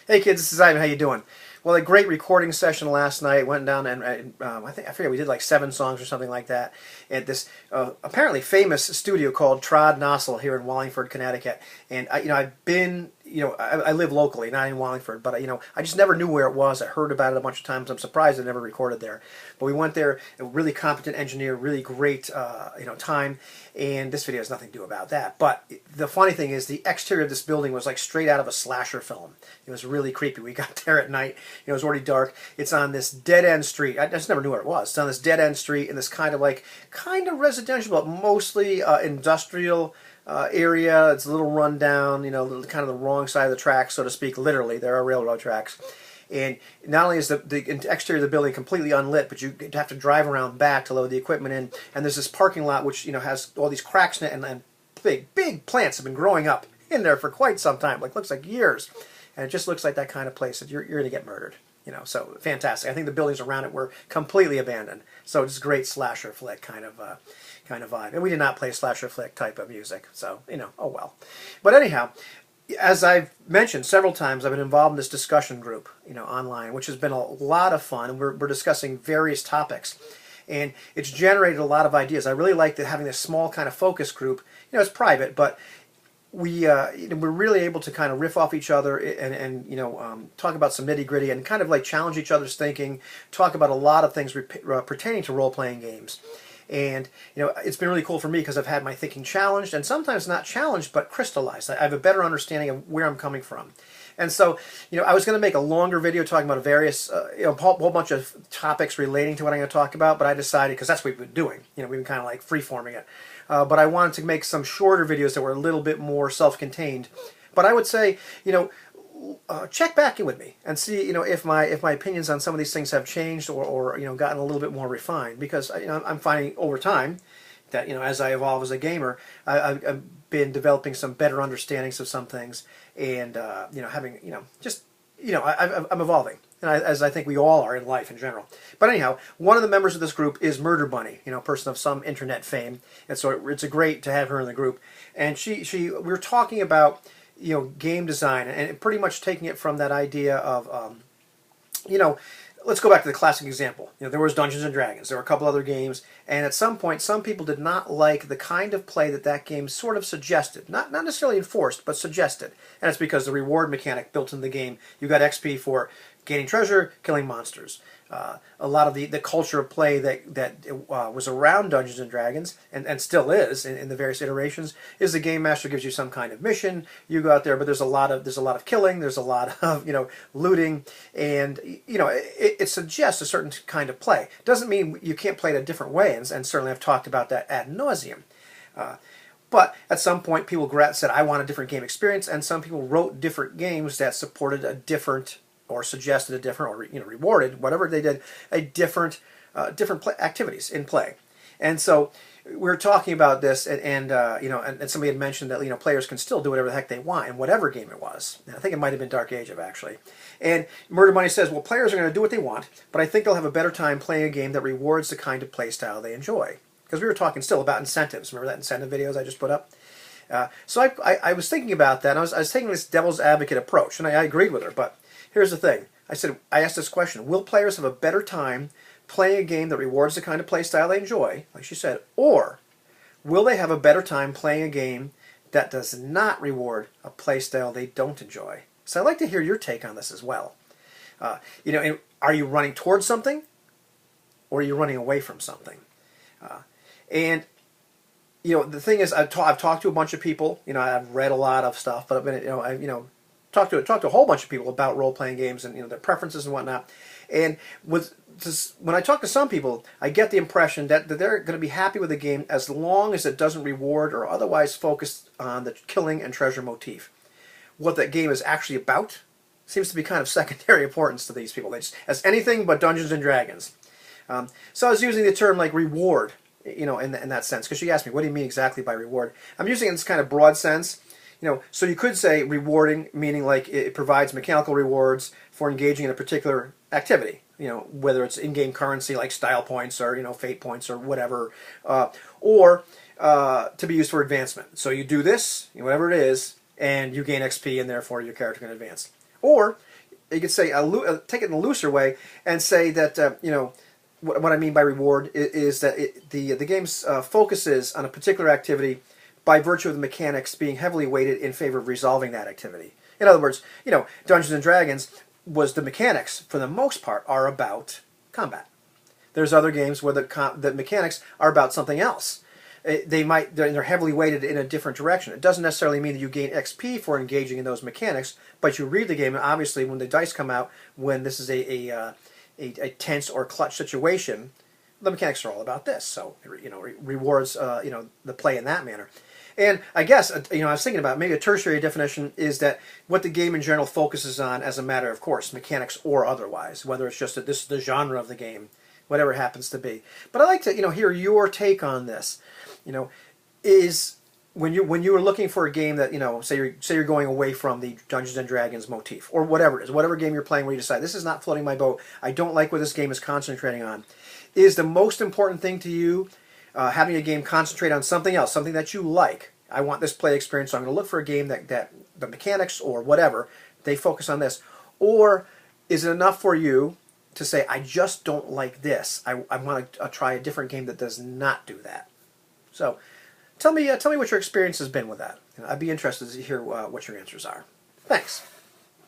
Hey kids, this is Ivan. How you doing? Well, a great recording session last night. Went down and I forget, we did like 7 songs or something like that at this apparently famous studio called Trod Nossel here in Wallingford, Connecticut. And I've been, I live locally, not in Wallingford, but I just never knew where it was. I heard about it a bunch of times. I'm surprised I never recorded there. But we went there. A really competent engineer, really great, time. And this video has nothing to do about that. But the funny thing is, the exterior of this building was like straight out of a slasher film. It was really creepy. We got there at night. It was already dark. It's on this dead-end street. I just never knew where it was. It's on this dead-end street in this kind of residential, but mostly industrial area. It's a little run down, kind of the wrong side of the tracks, so to speak. Literally, there are railroad tracks. And not only is the exterior of the building completely unlit, but you have to drive around back to load the equipment in. And there's this parking lot which has all these cracks in it, and big plants have been growing up in there for quite some time. Looks like years. And it just looks like that kind of place that you're going to get murdered. So fantastic. I think the buildings around it were completely abandoned. So it's a great slasher flick kind of vibe. And we did not play slasher flick type of music. So, oh well. But anyhow, as I've mentioned several times, I've been involved in this discussion group, online, which has been a lot of fun. We're discussing various topics. And it's generated a lot of ideas. I really like having this small kind of focus group. It's private, but we're really able to kind of riff off each other and talk about some nitty gritty and kind of like challenge each other's thinking, talk about a lot of things pertaining to role-playing games. And it's been really cool for me because I've had my thinking challenged, and sometimes not challenged but crystallized. I have a better understanding of where I'm coming from. And so, I was going to make a longer video talking about various, whole bunch of topics relating to what I'm going to talk about, but I decided, because that's what we've been doing, we've been kind of like free-forming it. But I wanted to make some shorter videos that were a little bit more self-contained. But I would say, check back in with me and see, if my opinions on some of these things have changed or gotten a little bit more refined. Because I'm finding over time that as I evolve as a gamer, I've been developing some better understandings of some things, and having I'm evolving. And as I think we all are in life in general. But anyhow, one of the members of this group is Murder Bunny, a person of some internet fame, and so it's great to have her in the group. And we were talking about game design and pretty much taking it from that idea of let's go back to the classic example. There was Dungeons and Dragons. There were a couple other games, and at some point, some people did not like the kind of play that game sort of suggested. Not necessarily enforced, but suggested. And it's because the reward mechanic built in the game, you got XP for gaining treasure, killing monsters. A lot of the culture of play that was around Dungeons and Dragons, and still is in the various iterations, is the game master gives you some kind of mission. You go out there, but there's a lot of killing. There's a lot of looting, and it suggests a certain kind of play. Doesn't mean you can't play it a different way, and certainly I've talked about that ad nauseum. But at some point, people said, I want a different game experience, and some people wrote different games that supported a different, or suggested a different, or rewarded, whatever they did, a different activities in play. And so we were talking about this, and somebody had mentioned that players can still do whatever the heck they want in whatever game it was. And I think it might have been Dark Age of, actually. And Murder Money says, well, players are going to do what they want, but I think they'll have a better time playing a game that rewards the kind of play style they enjoy. Because we were talking still about incentives. Remember that incentive videos I just put up? So I was thinking about that, and I was taking this devil's advocate approach, and I agreed with her, but here's the thing. I asked this question: will players have a better time playing a game that rewards the kind of play style they enjoy, like she said, or will they have a better time playing a game that does not reward a play style they don't enjoy? So I'd like to hear your take on this as well. And are you running towards something, or are you running away from something? The thing is, I've talked to a bunch of people. I've read a lot of stuff, but I've talked to a whole bunch of people about role-playing games and their preferences and whatnot. And when I talk to some people, I get the impression that they're going to be happy with the game as long as it doesn't reward or otherwise focus on the killing and treasure motif. What that game is actually about seems to be kind of secondary importance to these people. As anything but Dungeons and Dragons. So I was using the term like reward, in that sense, because she asked me, what do you mean exactly by reward? I'm using it in this kind of broad sense. So you could say rewarding, meaning like it provides mechanical rewards for engaging in a particular activity. Whether it's in-game currency like style points or fate points or whatever, or to be used for advancement. So you do this, whatever it is, and you gain XP, and therefore your character can advance. Or you could say take it in a looser way and say that what I mean by reward is that the game focuses on a particular activity by virtue of the mechanics being heavily weighted in favor of resolving that activity. In other words, Dungeons and Dragons was the mechanics for the most part are about combat. There's other games where the mechanics are about something else. They're heavily weighted in a different direction. It doesn't necessarily mean that you gain XP for engaging in those mechanics, but you read the game, and obviously when the dice come out, when this is a tense or clutch situation, the mechanics are all about this. So rewards the play in that manner. And I guess I was thinking about maybe a tertiary definition is that what the game in general focuses on as a matter of course, mechanics or otherwise, whether it's just that this is the genre of the game, whatever it happens to be. But I'd like to hear your take on this. Is when you are looking for a game that say you're going away from the Dungeons and Dragons motif or whatever it is, whatever game you're playing where you decide this is not floating my boat, I don't like what this game is concentrating on. Is the most important thing to you having a game concentrate on something else, something that you like? I want this play experience, so I'm going to look for a game that the mechanics or whatever they focus on this, or is it enough for you to say I just don't like this? I want to try a different game that does not do that. So, tell me what your experience has been with that. I'd be interested to hear what your answers are. Thanks.